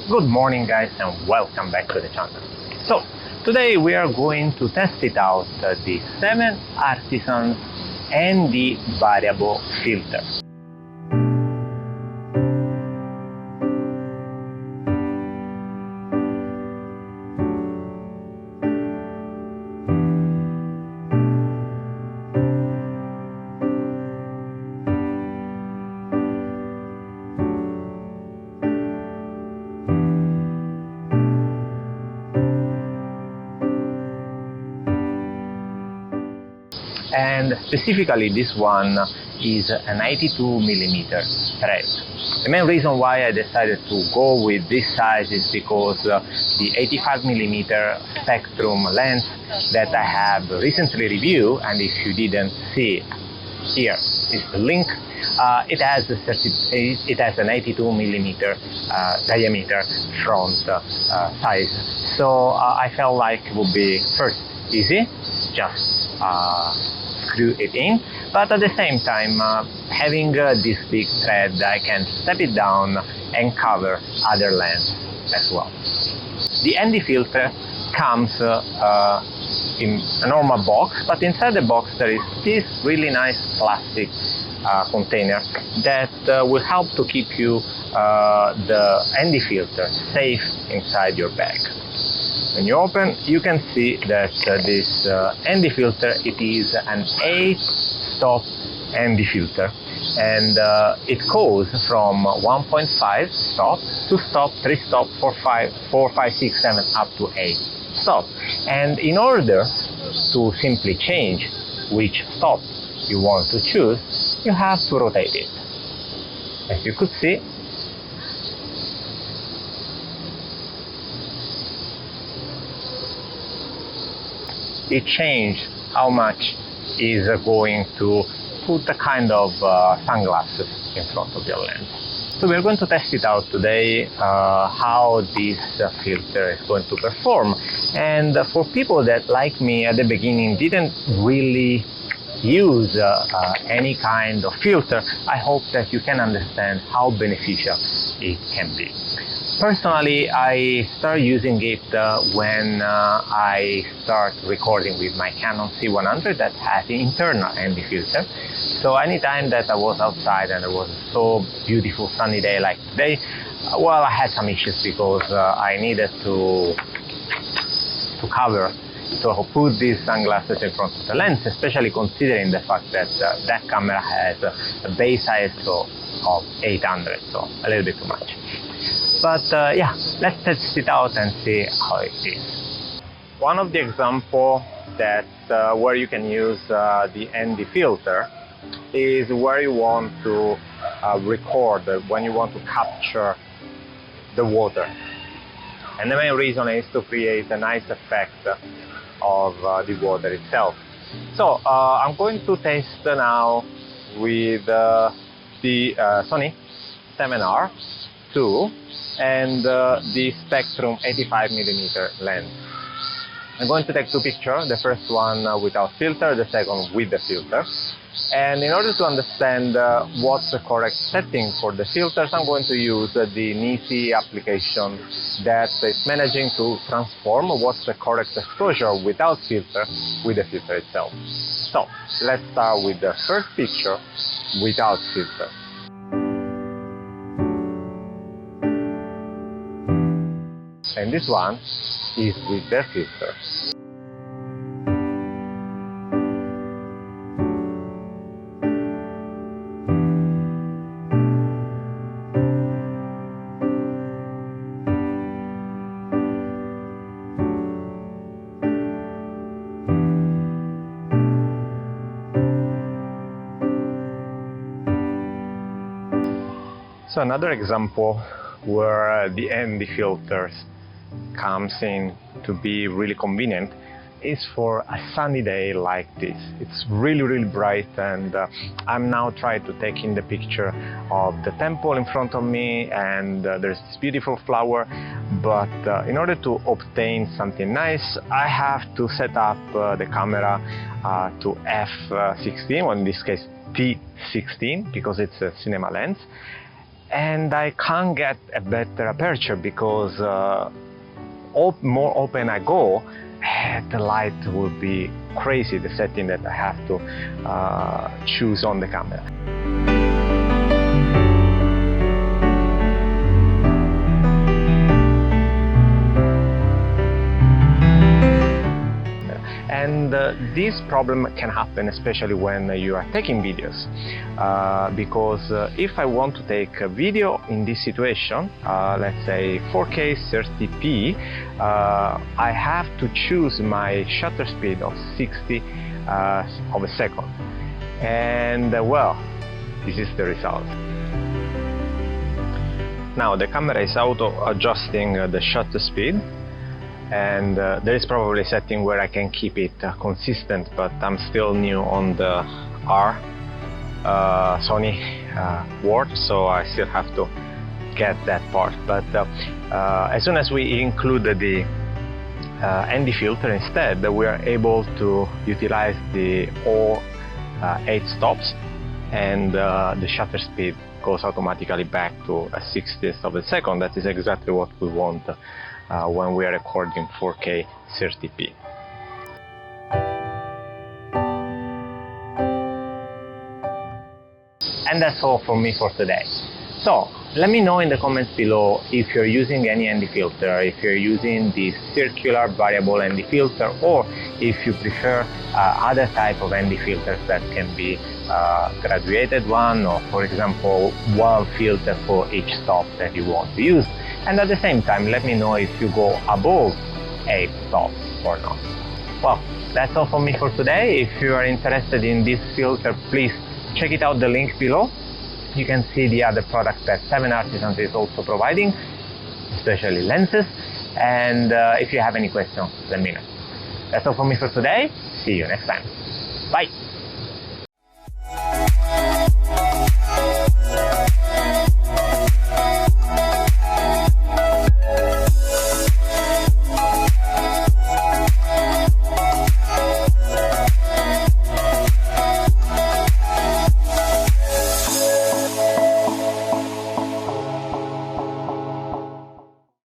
Good morning guys and welcome back to the channel. So today we are going to test it out the 7Artisans and the variable filter. And specifically this one is an 82mm thread. The main reason why I decided to go with this size is because the 85mm spectrum lens that I have recently reviewed, and if you didn't see it, here is the link. It has an 82mm diameter front size, so I felt like it would be first easy, just screw it in, but at the same time having this big thread, I can step it down and cover other lens as well. The ND filter comes in a normal box, but inside the box there is this really nice plastic container that will help to keep you the ND filter safe inside your bag. When you open, you can see that this ND filter, it is an 8-stop ND filter, and it goes from 1.5 stop, 2 stop, 3 stop, 4, 5, 6, 7, up to 8 stop. And in order to simply change which stop you want to choose, you have to rotate it. As you could see, it changed how much is going to put a kind of sunglasses in front of your lens. So we're going to test it out today, how this filter is going to perform. And for people that, like me, at the beginning didn't really use any kind of filter, I hope that you can understand how beneficial it can be. Personally, I started using it when I start recording with my Canon C100 that has an internal ND filter. So anytime that I was outside and it was a so beautiful sunny day like today, well, I had some issues because I needed to put these sunglasses in front of the lens, especially considering the fact that that camera has a base ISO of 800, so a little bit too much. But yeah, let's test it out and see how it is. One of the examples that where you can use the ND filter is where you want to record, when you want to capture the water. And the main reason is to create a nice effect of the water itself. So I'm going to test now with the Sony 7R2 and the Spectrum 85mm lens. I'm going to take two pictures, the first one without filter, the second with the filter. And in order to understand what's the correct setting for the filters, I'm going to use the Nisi application that is managing to transform what's the correct exposure without filter with the filter itself. So let's start with the first picture without filter. And this one is with the filter. So another example where the ND filters comes in to be really convenient is for a sunny day like this. It's really bright, and I'm now trying to take in the picture of the temple in front of me, and there's this beautiful flower, but in order to obtain something nice, I have to set up the camera to f16, or in this case T16, because it's a cinema lens. and I can't get a better aperture because more open I go, the light will be crazy, the setting that I have to choose on the camera. And this problem can happen especially when you are taking videos, because if I want to take a video in this situation, let's say 4K 30p, I have to choose my shutter speed of 60 of a second, and well, this is the result. Now the camera is auto-adjusting the shutter speed, and there is probably a setting where I can keep it consistent, but I'm still new on the Sony world, so I still have to get that part. But as soon as we include the ND filter instead, we are able to utilize the all 8 stops, and the shutter speed goes automatically back to a 60th of a second. That is exactly what we want when we are recording 4K 30p. And that's all for me for today. So let me know in the comments below if you're using any ND filter, if you're using the circular variable ND filter, or if you prefer other type of ND filters that can be graduated one, or for example one filter for each stop that you want to use. And at the same time, let me know if you go above 8 stops or not. Well, that's all for me for today. If you are interested in this filter, please check it out, the link below. You can see the other products that 7Artisans is also providing, especially lenses. And if you have any questions, let me know. That's all for me for today. See you next time. Bye!